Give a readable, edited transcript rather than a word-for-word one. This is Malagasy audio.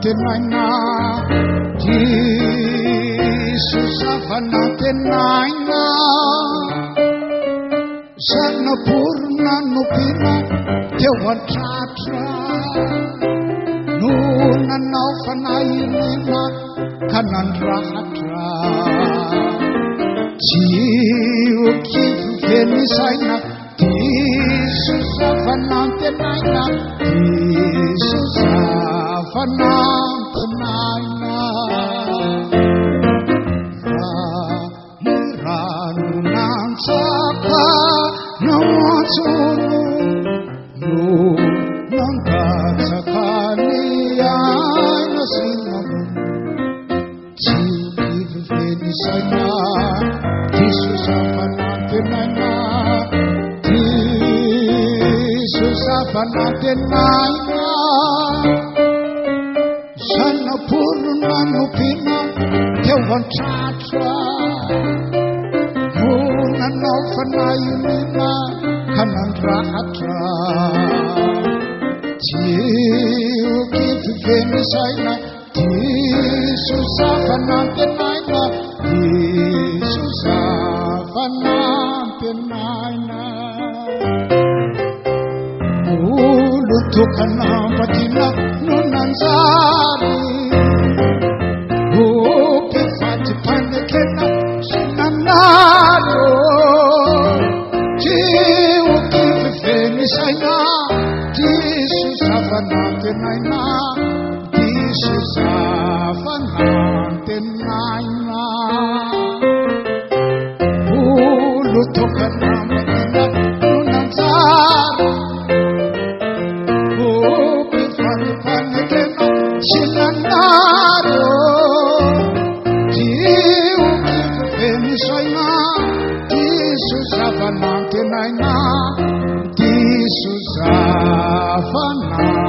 tenaina Jesus avana tenaina sana purna nupina tewantatra nuna naufanainina kanandrahatra Venisayna, Jesus avanantenaina, Jesus avanantenaina. Ramuranu nansaka nawansunu, no nangatsakaniana sinamu. Venisayna, Jesus avanantenaina, Jesus avanantenaina. Sana purna nupina tewantatra, nuna naufanainina kanandrahatra. Venisayna, Jesus avanantenaina, Jesus avanantenaina. Ulutukana patina nunanzari, upifati panekena sinanaro. Venisayna, Jesus avanantenaina, Jesus avanantenaina. Ulutokana madina nunanzara, upifani panekena sinanaro. Venisayna, Jesus avanantenaina, Jesus avanantenaina.